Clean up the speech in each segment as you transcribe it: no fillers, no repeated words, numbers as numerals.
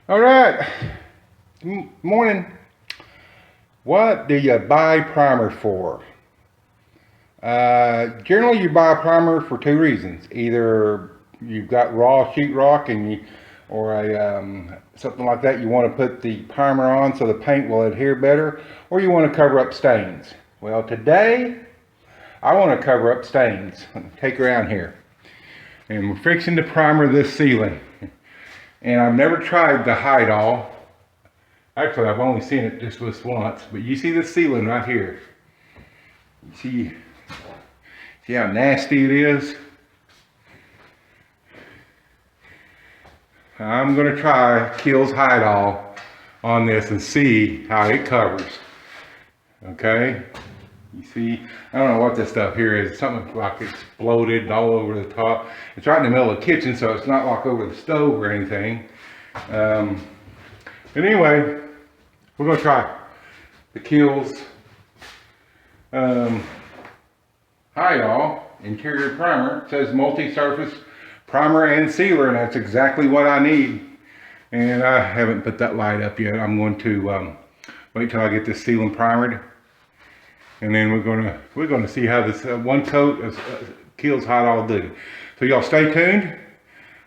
All right. Morning. What do you buy primer for? Generally, you buy primer for two reasons. Either you've got raw sheetrock or something like that. You want to put the primer on so the paint will adhere better, or you want to cover up stains. Well, today I want to cover up stains. Take around here, and we're fixing to primer this ceiling. And I've never tried the Hide All. Actually, I've only seen it just this once, but you see the ceiling right here. See how nasty it is? I'm gonna try Kilz Hide All on this and see how it covers. Okay? You see, I don't know what this stuff here is. Something like exploded all over the top. It's right in the middle of the kitchen, so it's not like over the stove or anything. But anyway, we're gonna try the Kilz Hide All interior primer. It says multi-surface primer and sealer, and that's exactly what I need. And I haven't put that light up yet. I'm going to wait till I get this ceiling primered, and then we're gonna see how this one coat of Kilz Hide All do. So y'all stay tuned.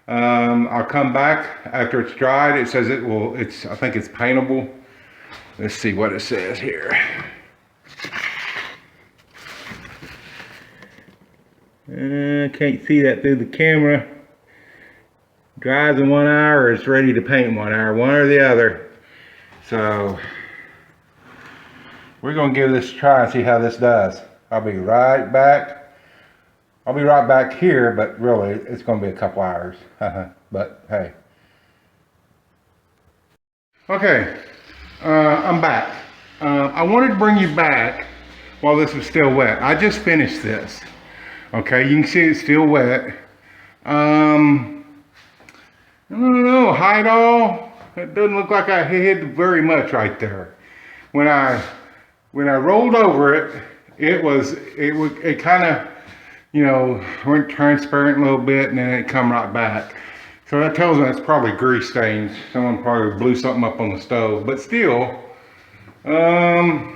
I'll come back after it's dried. It says I think it's paintable. Let's see what it says here. Can't see that through the camera. Dries in 1 hour, or it's ready to paint in 1 hour, one or the other. So we're gonna give this a try and see how this does. I'll be right back. I'll be right back here, but really it's gonna be a couple hours. But hey. Okay, I'm back. I wanted to bring you back while this was still wet. I just finished this. Okay, you can see it's still wet. I don't know, Hide All. It doesn't look like I hid very much right there. When I rolled over it, it kind of, you know, went transparent a little bit, and then it come right back. So that tells me it's probably grease stains. Someone probably blew something up on the stove. But still, and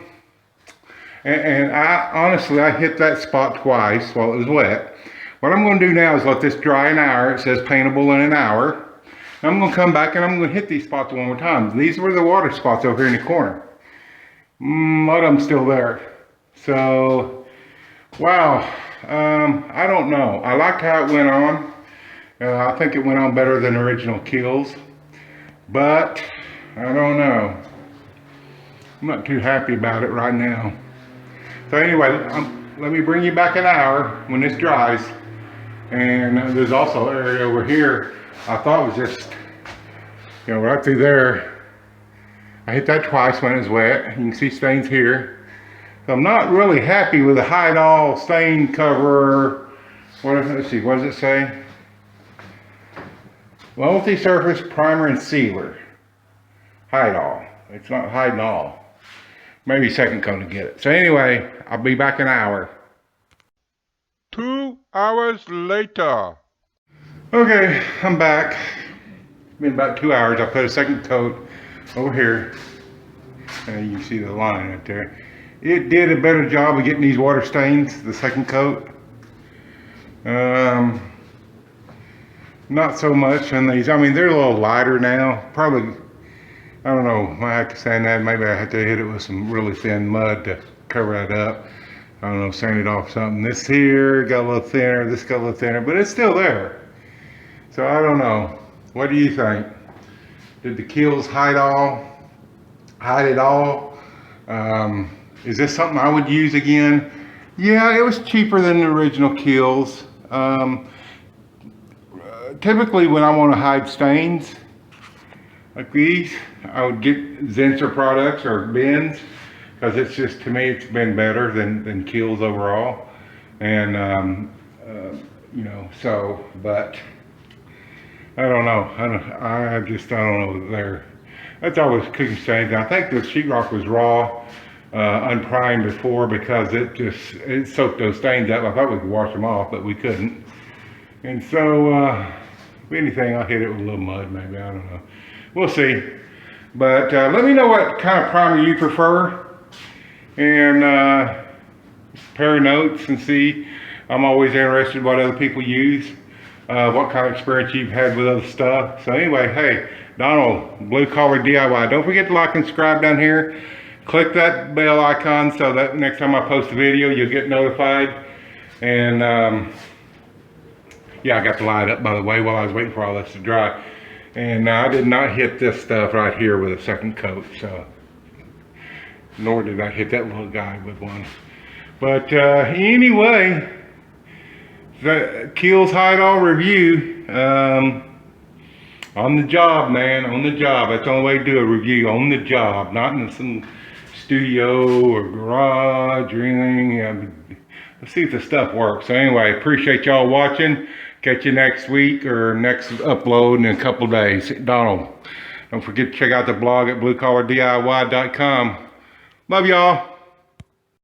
I honestly, I hit that spot twice while it was wet. What I'm going to do now is let this dry an hour. It says paintable in an hour. I'm going to come back and I'm going to hit these spots one more time. These were the water spots over here in the corner. A lot of them still there. So, wow. I don't know. I liked how it went on. I think it went on better than original Kilz. But, I don't know. I'm not too happy about it right now. So anyway, let me bring you back an hour when this dries. And there's also an area over here I thought was just, you know, right through there. I hit that twice when it was wet. You can see stains here. So I'm not really happy with the Hide All stain cover. Let's see, what does it say? Multi-surface primer and sealer. Hide All. It's not Hiding All. Maybe second coat to get it. So anyway, I'll be back in an hour. 2 hours later. Okay, I'm back. It's been about 2 hours. I put a second coat over here. You can see the line right there. It did a better job of getting these water stains, the second coat. Not so much on these. I mean, they're a little lighter now. Probably, I don't know, I have to sand that. Maybe I have to hit it with some really thin mud to cover that up. I don't know, sand it off something. This here got a little thinner, this got a little thinner, but it's still there. So I don't know. What do you think? Did the Kilz Hide It All? Is this something I would use again? Yeah, it was cheaper than the original Kilz. Typically when I want to hide stains like these, I would get Zinnser products or bins, because it's just, to me, it's been better than Kilz overall. And you know, so, but I don't know. I just don't know there. That's always cooking stains. I think the sheetrock was raw, unprimed before, because it soaked those stains up. I thought we could wash them off, but we couldn't. And so If anything, I'll hit it with a little mud maybe, I don't know. We'll see. But let me know what kind of primer you prefer, and compare notes and see. I'm always interested in what other people use, what kind of experience you've had with other stuff. So anyway, hey, Donald, Blue Collar DIY. Don't forget to like and subscribe down here. Click that bell icon so that next time I post a video, you'll get notified. And yeah, I got the light up, by the way, while I was waiting for all this to dry. And I did not hit this stuff right here with a second coat, so nor did I hit that little guy with one. But anyway, the Kilz Hide All review, on the job, man, on the job. That's the only way to do a review, on the job, not in some studio or garage or anything. Let's see if the stuff works. So anyway, appreciate y'all watching. Catch you next week or next upload in a couple of days. Donald, don't forget to check out the blog at bluecollardiy.com. Love y'all.